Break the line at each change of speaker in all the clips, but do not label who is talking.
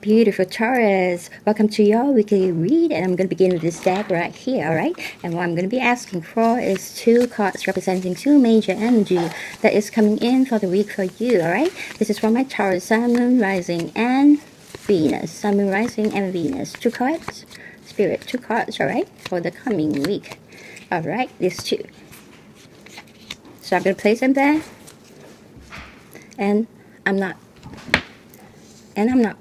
Beautiful Taurus, welcome to your weekly read, and I'm going to begin with this deck right here, alright? And what I'm going to be asking for is 2 cards representing 2 major energy that is coming in for the week for you, alright? This is for my Taurus, Sun, Moon, Rising, and Venus. Sun, Moon, Rising, and Venus. 2 cards, Spirit, 2 cards, alright? For the coming week. Alright, these 2. So I'm going to place them there, and I'm not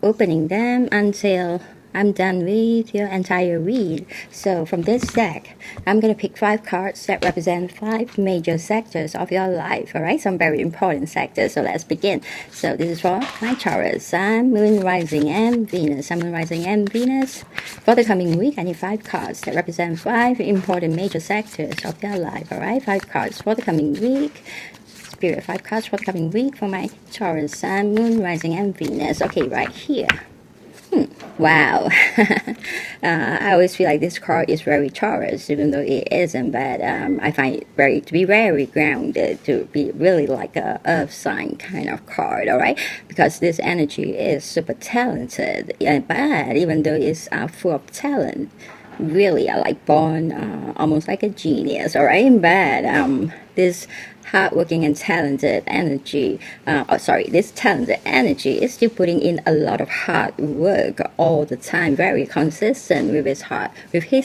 opening them until I'm done with your entire read. So from this deck, I'm going to pick 5 cards that represent 5 major sectors of your life, alright? Some very important sectors, so let's begin. So this is for my Taurus, Sun, Moon, Rising, and Venus. Sun, Moon, Rising, and Venus. For the coming week, I need 5 cards that represent 5 important major sectors of your life, alright? 5 cards for the coming week. Spirit, 5 cards for the coming week for my Taurus, Sun, Moon, Rising, and Venus. Okay, right here. Wow. I always feel like this card is very Taurus, even though it isn't, but I find it to be very grounded, to be really like a earth sign kind of card, alright? Because this energy is super talented, but even though it's full of talent, really are like born almost like a genius, alright? But this hardworking and talented energy, this talented energy is still putting in a lot of hard work all the time, very consistent with his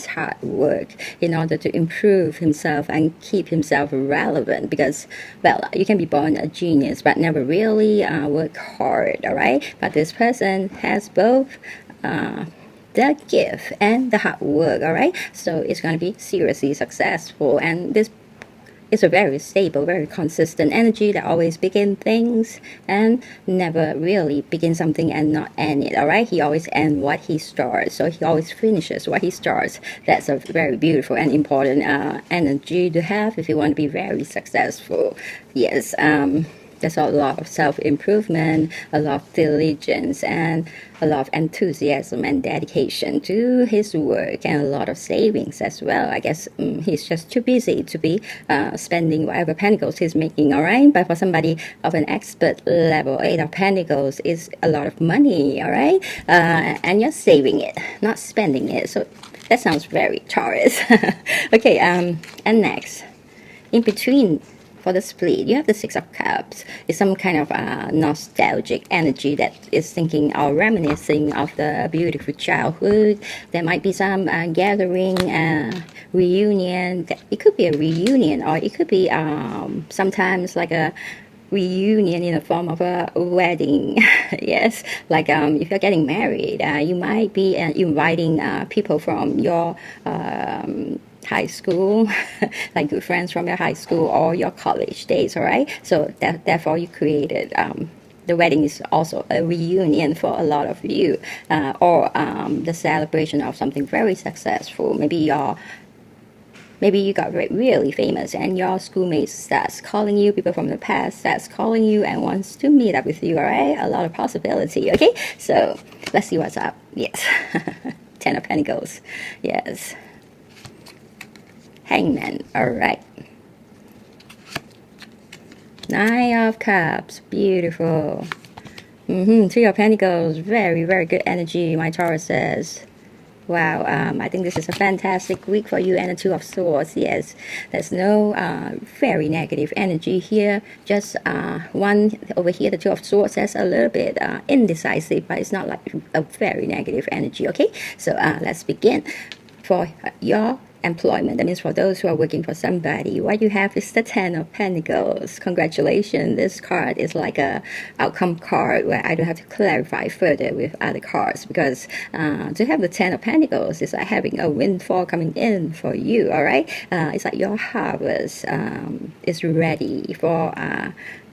hard work in order to improve himself and keep himself relevant. Because, well, you can be born a genius but never really work hard, alright? But this person has both the gift and the hard work, alright? So it's going to be seriously successful, and this is a very stable, very consistent energy that always begin things and never really begin something and not end it, alright? He always ends what he starts, so he always finishes what he starts. That's a very beautiful and important energy to have if you want to be very successful. Yes, there's a lot of self-improvement, a lot of diligence, and a lot of enthusiasm and dedication to his work, and a lot of savings as well. I guess he's just too busy to be spending whatever pentacles he's making, alright? But for somebody of an expert level, 8 of Pentacles is a lot of money, alright? And you're saving it, not spending it. So that sounds very Taurus. Okay, and next, in between, for the split, you have the 6 of Cups. It's some kind of nostalgic energy that is thinking or reminiscing of the beautiful childhood. There might be some gathering, reunion. It could be a reunion, or it could be sometimes like a reunion in the form of a wedding. Yes, like if you're getting married, you might be inviting people from your high school, like good friends from your high school or your college days, alright? So therefore you created the wedding is also a reunion for a lot of you, or the celebration of something very successful. Maybe you got really famous and your schoolmates starts calling you, people from the past starts calling you and wants to meet up with you, alright? A lot of possibility, okay? So let's see what's up. Yes. 10 of Pentacles. Yes. Hangman, alright. 9 of Cups, beautiful. 3 of Pentacles, very, very good energy, my Taurus says. Wow, I think this is a fantastic week for you. And the 2 of Swords, yes. There's no very negative energy here. Just one over here, the 2 of Swords says a little bit indecisive, but it's not like a very negative energy, okay? So let's begin. For your employment, that means for those who are working for somebody, what you have is the 10 of Pentacles. Congratulations, this card is like a outcome card where I don't have to clarify further with other cards, because to have the 10 of Pentacles is like having a windfall coming in for you, alright? It's like your harvest is ready for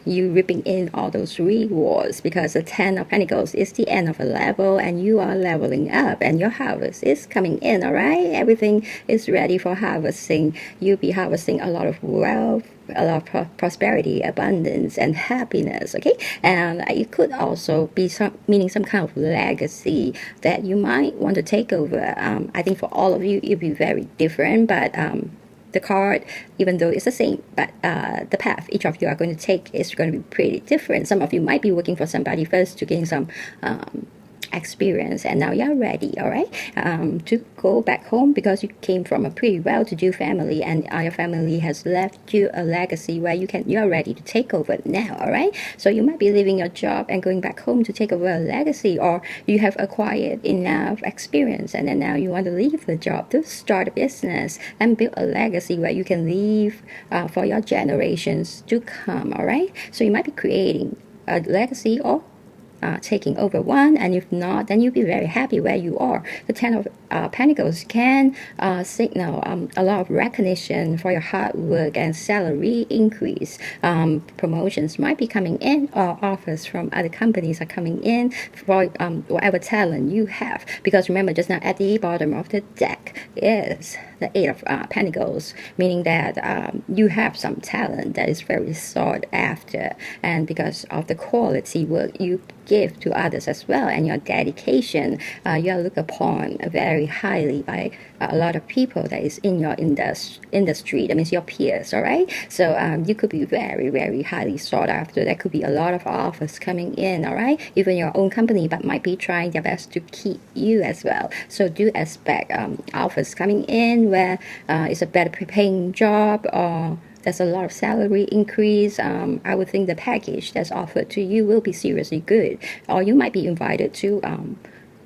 you reaping in all those rewards, because the 10 of Pentacles is the end of a level and you are leveling up and your harvest is coming in, alright? Everything is ready for harvesting. You'll be harvesting a lot of wealth, a lot of prosperity, abundance, and happiness, okay? And it could also be meaning some kind of legacy that you might want to take over. I think for all of you, it'll be very different, but the card, even though it's the same, but the path each of you are going to take is going to be pretty different. Some of you might be working for somebody first to gain some experience, and now you're ready, all right, to go back home because you came from a pretty well-to-do family, and your family has left you a legacy where you're ready to take over now, all right? So you might be leaving your job and going back home to take over a legacy, or you have acquired enough experience and then now you want to leave the job to start a business and build a legacy where you can leave for your generations to come, all right? So you might be creating a legacy or taking over one, and if not, then you'll be very happy where you are. The Ten of Pentacles can signal a lot of recognition for your hard work and salary increase. Promotions might be coming in, or offers from other companies are coming in for whatever talent you have. Because remember, just now at the bottom of the deck is the Eight of Pentacles, meaning that you have some talent that is very sought after, and because of the quality work you give to others as well, and your dedication, you are looked upon very highly by a lot of people that is in your industry. That means your peers, all right? So you could be very, very highly sought after. There could be a lot of offers coming in, all right? Even your own company, but might be trying their best to keep you as well. So do expect offers coming in where it's a better paying job, or there's a lot of salary increase. I would think the package that's offered to you will be seriously good. Or you might be invited to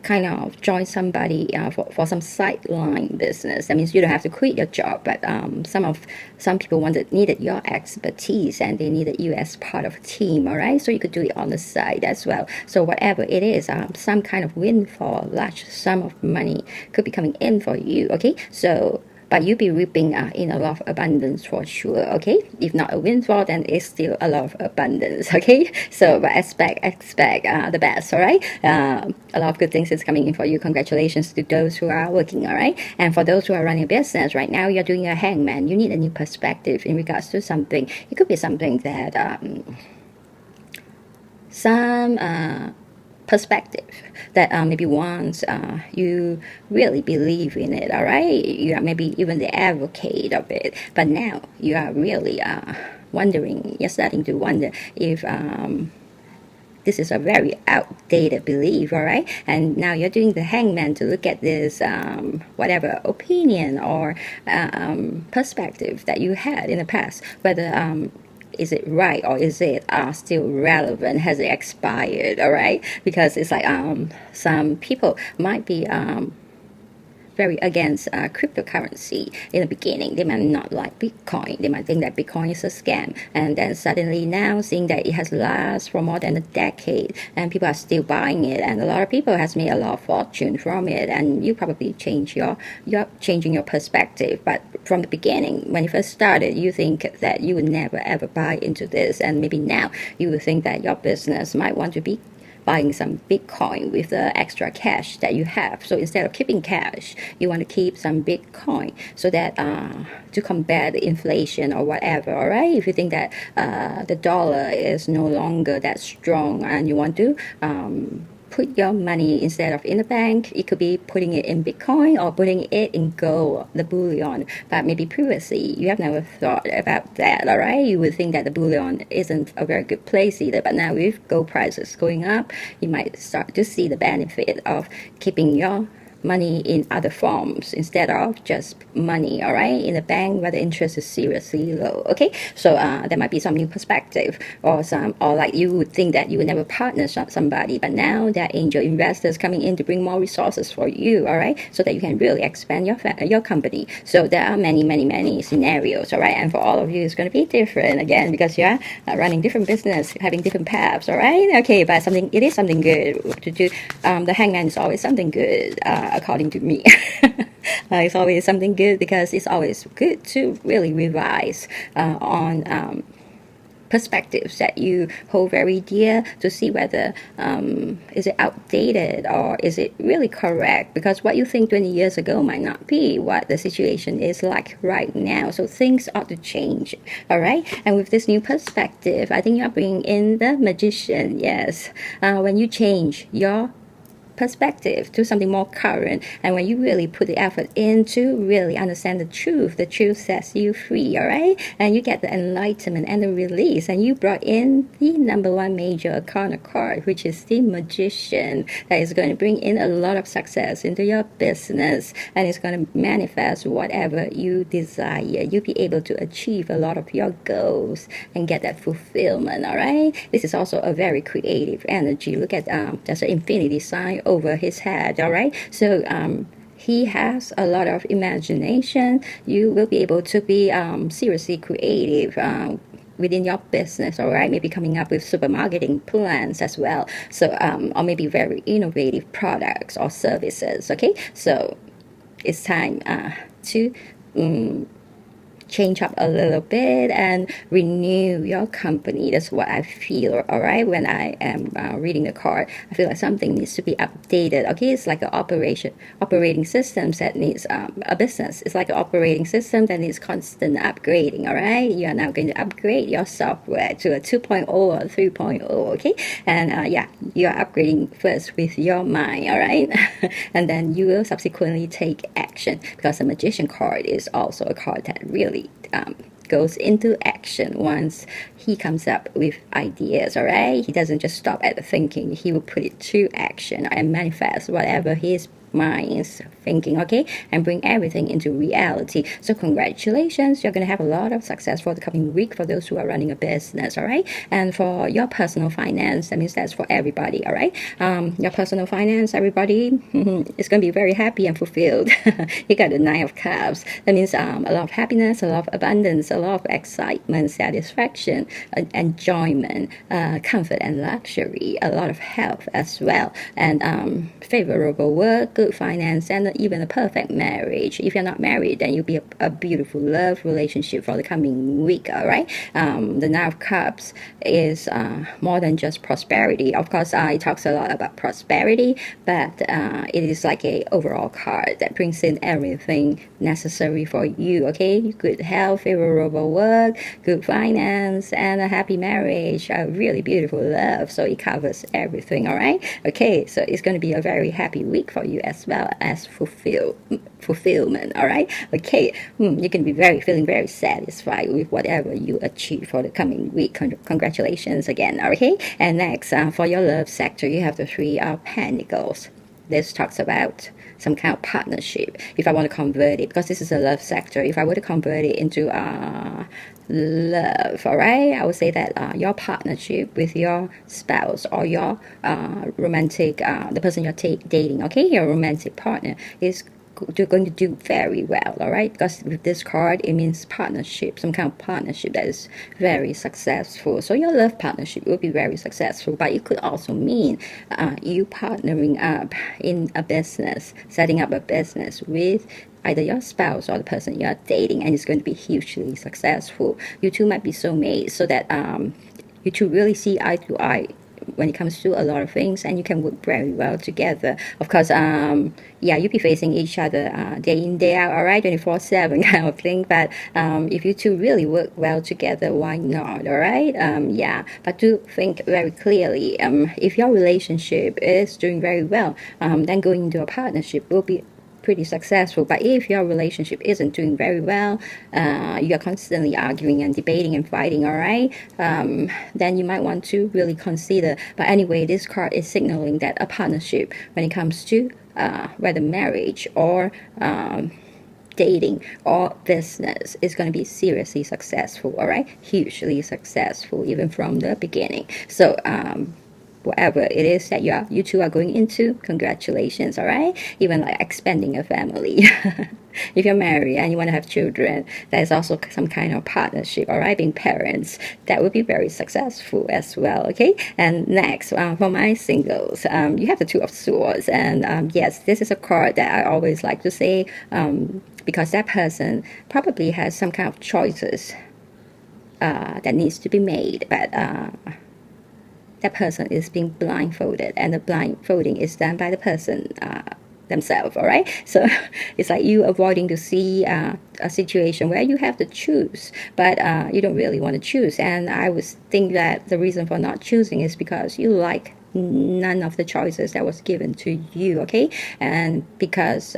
kind of join somebody for some sideline business. That means you don't have to quit your job, but some people needed your expertise, and they needed you as part of a team, all right? So you could do it on the side as well. So whatever it is, some kind of windfall, large sum of money could be coming in for you, okay? So but you'll be reaping in a lot of abundance for sure, okay? If not a windfall, then it's still a lot of abundance, okay? So but expect the best, all right? A lot of good things is coming in for you. Congratulations to those who are working, all right? And for those who are running a business right now, you're doing a hangman. You need a new perspective in regards to something. It could be something that some perspective that maybe once you really believe in it, all right? You are maybe even the advocate of it, but now you are really wondering, you're starting to wonder if this is a very outdated belief, all right? And now you're doing the hangman to look at this whatever opinion or perspective that you had in the past, whether is it right, or is it still relevant? Has it expired? All right, because it's like some people might be very against cryptocurrency in the beginning. They might not like Bitcoin. They might think that Bitcoin is a scam, and then suddenly now seeing that it has lasted for more than a decade and people are still buying it, and a lot of people has made a lot of fortune from it, and you probably you're changing your perspective. But from the beginning, when you first started, you think that you would never ever buy into this, and maybe now you would think that your business might want to be buying some Bitcoin with the extra cash that you have. So instead of keeping cash, you want to keep some Bitcoin so that to combat the inflation or whatever, all right? If you think that the dollar is no longer that strong and you want to put your money instead of in the bank, it could be putting it in Bitcoin or putting it in gold, the bullion. But maybe previously you have never thought about that, all right? You would think that the bullion isn't a very good place either, but now with gold prices going up, you might start to see the benefit of keeping your money in other forms instead of just money, all right, in the bank where the interest is seriously low, okay? So there might be some new perspective, or like you would think that you would never partner somebody, but now there are angel investors coming in to bring more resources for you, all right, so that you can really expand your company. So there are many scenarios, all right, and for all of you it's going to be different again because you're running different business, having different paths, all right? Okay, but it is something good to do. The hangman is always something good, according to me. It's always something good because it's always good to really revise on perspectives that you hold very dear to see whether is it outdated or is it really correct, because what you think 20 years ago might not be what the situation is like right now. So things ought to change, all right? And with this new perspective, I think you're bringing in the magician. Yes, when you change your perspective, to something more current. And when you really put the effort into really understand the truth sets you free, all right? And you get the enlightenment and the release. And you brought in the number one major arcana card, which is the Magician, that is going to bring in a lot of success into your business, and it's going to manifest whatever you desire. You'll be able to achieve a lot of your goals and get that fulfillment, all right? This is also a very creative energy. Look at there's an infinity sign over his head, all right? So he has a lot of imagination. You will be able to be seriously creative within your business, all right? Maybe coming up with supermarketing plans as well. So, or maybe very innovative products or services, okay? So it's time to change up a little bit and renew your company. That's what I feel, all right? When I am reading the card, I feel like something needs to be updated, okay? It's like an operating system that needs a business. It's like an operating system that needs constant upgrading, all right? You are now going to upgrade your software to a 2.0 or 3.0, okay? And yeah, you are upgrading first with your mind, all right? And then you will subsequently take action, because the Magician card is also a card that really goes into action once he comes up with ideas, all right? He doesn't just stop at the thinking. He will put it to action and manifest whatever his mind is thinking, okay? And bring everything into reality. So congratulations, you're going to have a lot of success for the coming week for those who are running a business, all right? And for your personal finance, that means that's for everybody, all right? Your personal finance, everybody is going to be very happy and fulfilled. You got the Nine of Cups. That means a lot of happiness, a lot of abundance, a lot of excitement, satisfaction, enjoyment, comfort and luxury, a lot of health as well, and favorable work, good finance, and even a perfect marriage. If you're not married, then you'll be a beautiful love relationship for the coming week, all right? The Nine of Cups is more than just prosperity. Of course, it talks a lot about prosperity, but it is like a overall card that brings in everything necessary for you, okay? Good health, favorable work, good finance, and a happy marriage, a really beautiful love. So it covers everything, all right? Okay, so it's going to be a very happy week for you, as well as fulfillment, all right? Okay, you can be feeling very satisfied with whatever you achieve for the coming week. Congratulations again, okay? And next, for your love sector, you have the Three of Pentacles. This talks about some kind of partnership. If I want to convert it, because this is a love sector, if I were to convert it into love, all right, I would say that your partnership with your spouse or your romantic, the person you're dating, okay, your romantic partner is going to do very well, all right? Because with this card, it means partnership, some kind of partnership that is very successful. So your love partnership will be very successful, but it could also mean you partnering up in a business, setting up a business with either your spouse or the person you're dating, and it's going to be hugely successful. You two might be soulmates, so that you two really see eye to eye when it comes to a lot of things, and you can work very well together. Of course, yeah, you'll be facing each other day in, day out, all right, 24/7 kind of thing. But if you two really work well together, why not, all right? Yeah, but do think very clearly. If your relationship is doing very well, then going into a partnership will be pretty successful. But if your relationship isn't doing very well, you're constantly arguing and debating and fighting, all right, then you might want to really consider. But anyway, this card is signaling that a partnership, when it comes to whether marriage or dating or business, is going to be seriously successful, all right, hugely successful even from the beginning. So whatever it is that you two are going into, congratulations, all right? Even like expanding a family. If you're married and you want to have children, that is also some kind of partnership, all right? Being parents, that would be very successful as well, okay? And next, for my singles, you have the Two of Swords. And yes, this is a card that I always like to say, because that person probably has some kind of choices that needs to be made, but that person is being blindfolded, and the blindfolding is done by the person themselves, all right? So it's like you avoiding to see a situation where you have to choose, but you don't really want to choose. And I would think that the reason for not choosing is because you like none of the choices that was given to you, okay? And because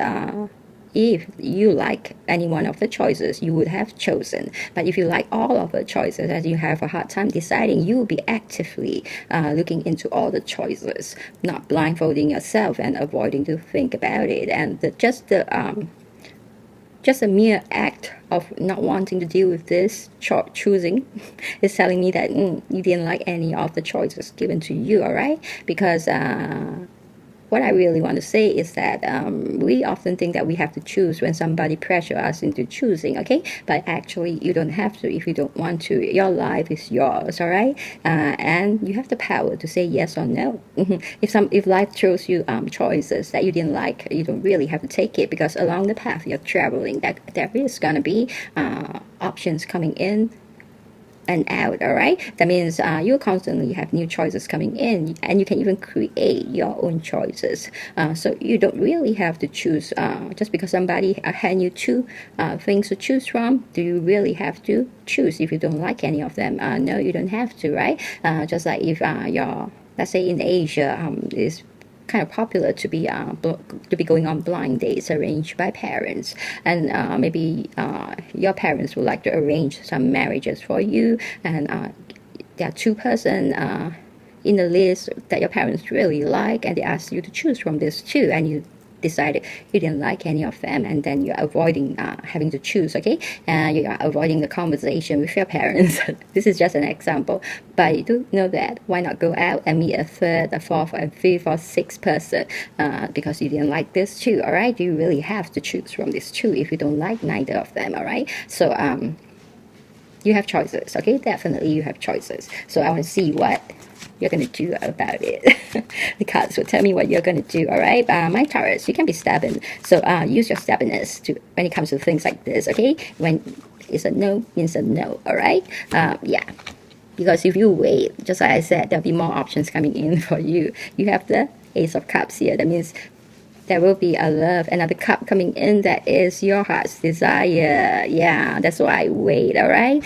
if you like any one of the choices, you would have chosen. But if you like all of the choices and you have a hard time deciding, you will be actively looking into all the choices, not blindfolding yourself and avoiding to think about it. And just a mere act of not wanting to deal with this choosing is telling me that you didn't like any of the choices given to you, all right? Because what I really want to say is that we often think that we have to choose when somebody pressure us into choosing, okay? But actually, you don't have to if you don't want to. Your life is yours, all right? And you have the power to say yes or no. If life throws you choices that you didn't like, you don't really have to take it, because along the path you're traveling, that there is gonna be options coming in and out, all right? That means you constantly have new choices coming in, and you can even create your own choices. So you don't really have to choose just because somebody hand you two things to choose from. Do you really have to choose if you don't like any of them? No, you don't have to, right? Just like if you're, let's say in Asia, is kind of popular to be going on blind dates arranged by parents, and maybe your parents would like to arrange some marriages for you, and there are two person in the list that your parents really like, and they ask you to choose from this two, and you decided you didn't like any of them, and then you're avoiding having to choose, okay? You are avoiding the conversation with your parents. This is just an example, but you do know that why not go out and meet a third, a fourth, a fifth, or sixth person because you didn't like this two, all right? You really have to choose from this two if you don't like neither of them, all right? So you have choices, okay? Definitely you have choices. So I want to see what you're going to do about it. The cards will tell me what you're going to do, all right? My Taurus, you can be stubborn. So use your stubbornness when it comes to things like this, okay? When it's a no, means a no, all right? Yeah. Because if you wait, just like I said, there'll be more options coming in for you. You have the Ace of Cups here. That means there will be a love, another cup coming in that is your heart's desire. Yeah, that's why I wait, all right?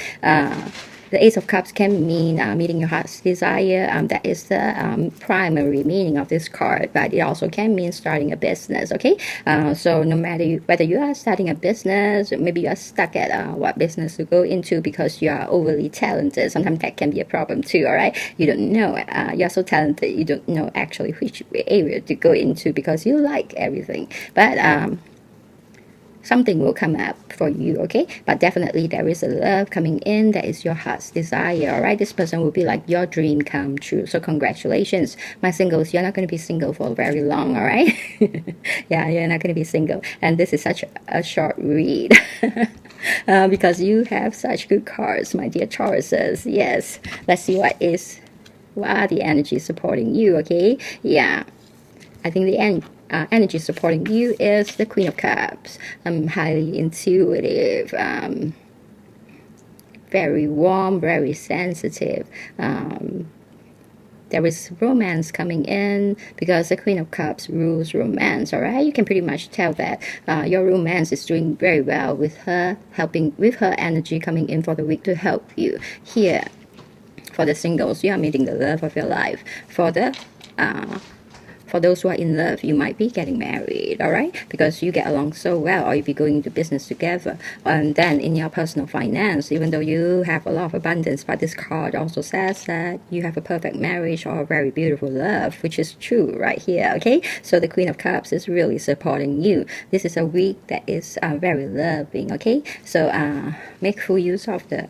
The Ace of Cups can mean meeting your heart's desire. That is the primary meaning of this card, but it also can mean starting a business, okay? So no matter whether you are starting a business, maybe you are stuck at what business to go into because you are overly talented. Sometimes that can be a problem too, all right? You don't know. You're so talented, you don't know actually which area to go into because you like everything. But something will come up for you, okay? But definitely there is a love coming in that is your heart's desire, all right? This person will be like your dream come true. So congratulations, my singles. You're not going to be single for very long, all right? Yeah, you're not going to be single. And this is such a short read because you have such good cards, my dear Tauruses. Yes, let's see what are the energies supporting you, okay? Yeah, I think the energy supporting you is the Queen of Cups. Highly intuitive, very warm, very sensitive. There is romance coming in because the Queen of Cups rules romance, all right? You can pretty much tell that your romance is doing very well with her, helping with her energy coming in for the week to help you. Here, for the singles, you are meeting the love of your life. For those who are in love, you might be getting married, all right? Because you get along so well, or you'll be going to business together. And then in your personal finance, even though you have a lot of abundance, but this card also says that you have a perfect marriage or a very beautiful love, which is true right here, okay? So the Queen of Cups is really supporting you. This is a week that is very loving, okay? So make full use of the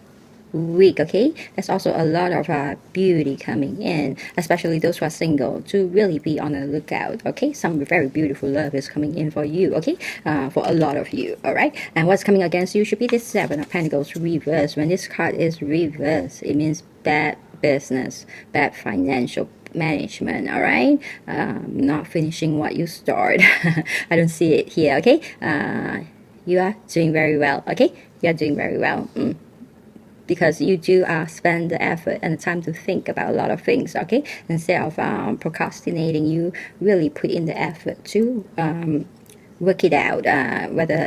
week, okay? There's also a lot of beauty coming in, especially those who are single, to really be on the lookout, okay? Some very beautiful love is coming in for you, okay? For a lot of you, all right? And what's coming against you should be the Seven of Pentacles reversed. When this card is reversed, it means bad business, bad financial management, all right? Not finishing what you start. I don't see it here, okay? You are doing very well, okay? You are doing very well. Because you do spend the effort and the time to think about a lot of things, okay? Instead of procrastinating, you really put in the effort to work it out, whether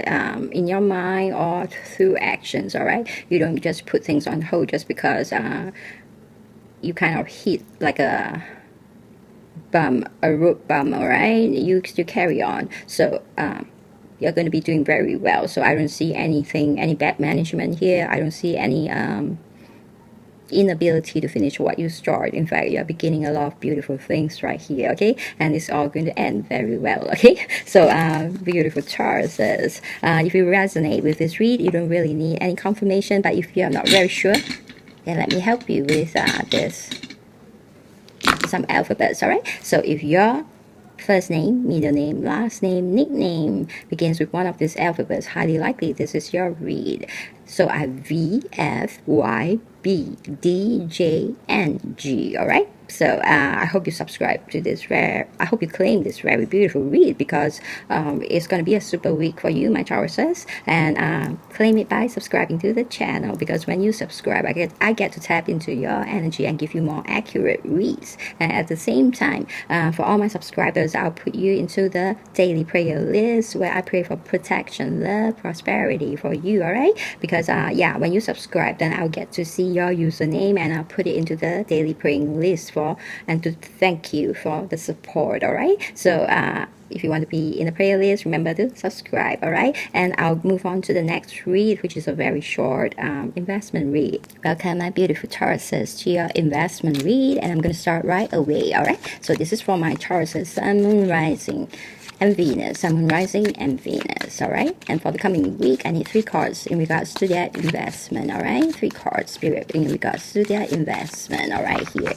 in your mind or through actions, all right? You don't just put things on hold just because you kind of hit like a bum, a root bum, all right? You still carry on. So you're going to be doing very well. So I don't see anything, any bad management here. I don't see any inability to finish what you start. In fact, you're beginning a lot of beautiful things right here, okay? And it's all going to end very well, okay? So beautiful Tauruses. If you resonate with this read, you don't really need any confirmation, but if you're not very sure, then let me help you with this, some alphabets, all right? So if your first name, middle name, last name, nickname begins with one of these alphabets, highly likely this is your read. So I have V, F, Y, B, D, J, and G, all right? So I hope you subscribe to this I hope you claim this very beautiful read, because it's going to be a super week for you, my Tauruses. And claim it by subscribing to the channel, because when you subscribe, I get to tap into your energy and give you more accurate reads. And at the same time, for all my subscribers, I'll put you into the daily prayer list where I pray for protection, love, prosperity for you, all right? Because yeah, when you subscribe, then I'll get to see your username and I'll put it into the daily praying list and to thank you for the support, all right? So if you want to be in the prayer list, remember to subscribe, all right? And I'll move on to the next read, which is a very short investment read. Welcome, my beautiful Tauruses, to your investment read, and I'm going to start right away, all right? So this is for my Tauruses, Sun, Moon, Rising, and Venus, Sun, Moon, Rising, and Venus, all right? And for the coming week, I need 3 cards in regards to their investment, all right? 3 cards, Spirit, in regards to their investment, all right, here.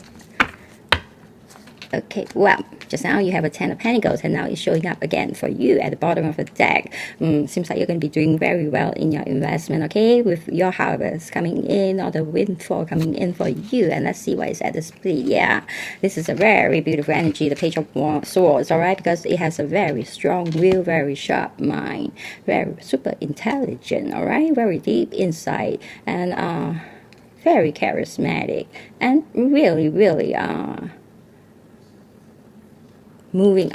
Okay, well, just now you have a 10 of Pentacles, and now it's showing up again for you at the bottom of the deck. Seems like you're going to be doing very well in your investment, okay? With your harvest coming in, or the windfall coming in for you. And let's see what is at the split. Yeah, this is a very beautiful energy, the Page of Swords, all right? Because it has a very strong will, very sharp mind, very super intelligent, all right? Very deep insight, and very charismatic, and really, really moving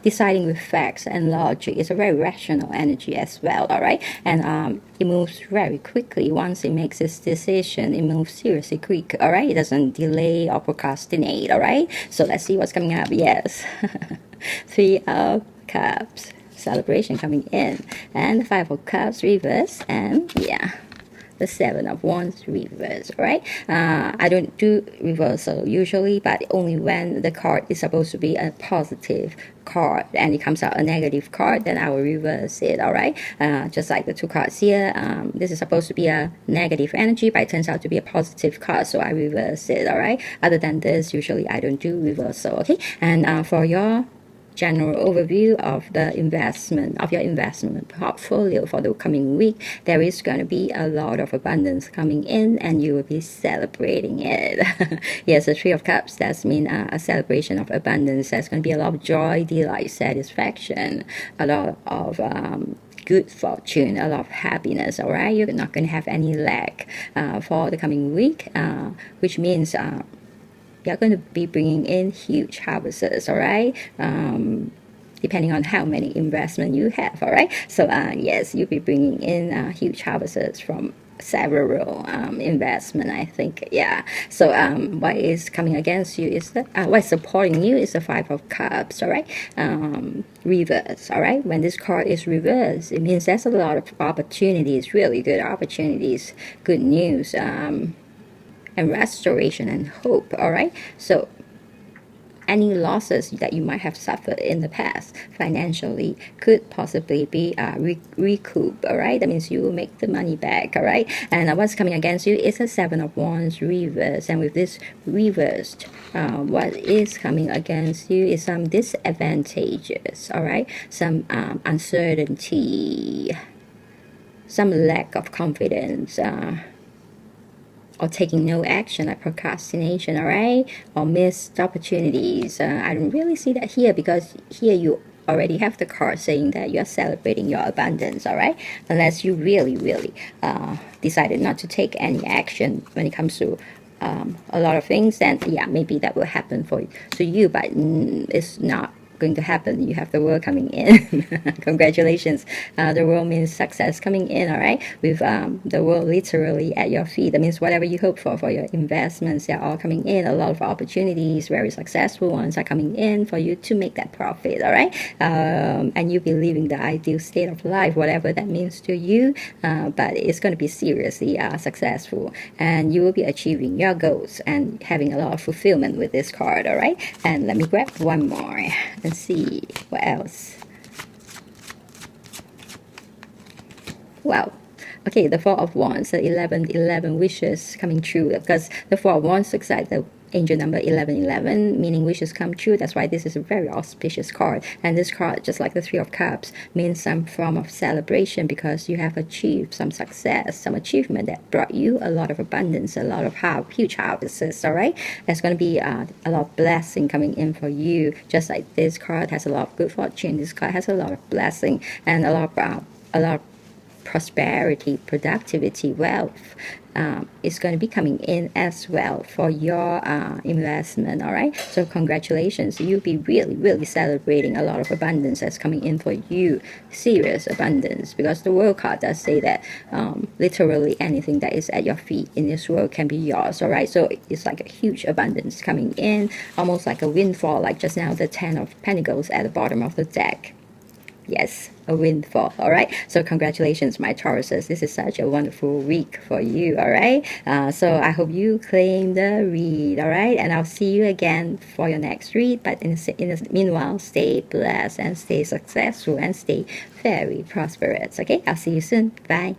deciding with facts and logic. It's a very rational energy as well, all right? And it moves very quickly. Once it makes its decision, it moves seriously quick, all right? It doesn't delay or procrastinate, all right? So let's see what's coming up. Yes. 3 of Cups, celebration coming in, and 5 of Cups reverse, and yeah, the 7 of Wands reverse, all right? I don't do reversal usually, but only when the card is supposed to be a positive card and it comes out a negative card, then I will reverse it, all right? Just like the 2 cards here, this is supposed to be a negative energy, but it turns out to be a positive card, so I reverse it, all right? Other than this, usually I don't do reversal, okay? And for your general overview of the investment, of your investment portfolio for the coming week, there is going to be a lot of abundance coming in, and you will be celebrating it. Yes, the 3 of Cups, that's mean a celebration of abundance. There's going to be a lot of joy, delight, satisfaction, a lot of good fortune, a lot of happiness, all right? You're not going to have any lack for the coming week, which means you're going to be bringing in huge harvests, all right? Depending on how many investment you have, all right? So yes, you'll be bringing in huge harvests from several investment, I think. Yeah. So what is coming against you is the what's supporting you is the 5 of Cups, all right? Reverse, all right? When this card is reversed, it means there's a lot of opportunities, really good opportunities, good news, and restoration and hope, all right? So any losses that you might have suffered in the past financially could possibly be recouped, all right? That means you will make the money back, all right? And what's coming against you is a 7 of Wands reverse, and with this reversed, what is coming against you is some disadvantages, all right? Some uncertainty, some lack of confidence, or taking no action, like procrastination, all right? Or missed opportunities. I don't really see that here, because here you already have the card saying that you're celebrating your abundance, all right? Unless you really, really decided not to take any action when it comes to a lot of things, then yeah, maybe that will happen to you, but it's not going to happen. You have the world coming in. Congratulations. The world means success coming in, all right? With the world literally at your feet. That means whatever you hope for your investments, they're all coming in. A lot of opportunities, very successful ones are coming in for you to make that profit, all right? And you'll be living the ideal state of life, whatever that means to you. But it's going to be seriously successful, and you will be achieving your goals and having a lot of fulfillment with this card, all right? And let me grab one more and see what else. Wow. Okay, the Four of Wands, the 11 wishes coming true, because the Four of Wands looks like the angel number 1111, meaning wishes come true. That's why this is a very auspicious card. And this card, just like the Three of Cups, means some form of celebration because you have achieved some success, some achievement that brought you a lot of abundance, a lot of huge harvests, all right? There's going to be a lot of blessing coming in for you. Just like this card has a lot of good fortune, this card has a lot of blessing and a lot of prosperity, productivity, wealth is going to be coming in as well for your investment, all right? So congratulations, you'll be really celebrating a lot of abundance that's coming in for you, serious abundance, because the world card does say that literally anything that is at your feet in this world can be yours, all right? So it's like a huge abundance coming in, almost like a windfall, like just now the 10 of Pentacles at the bottom of the deck. Yes, a windfall, all right? So congratulations, my Tauruses. This is such a wonderful week for you, all right? So I hope you claim the read, all right? And I'll see you again for your next read. But in the meanwhile, stay blessed and stay successful and stay very prosperous, okay? I'll see you soon. Bye.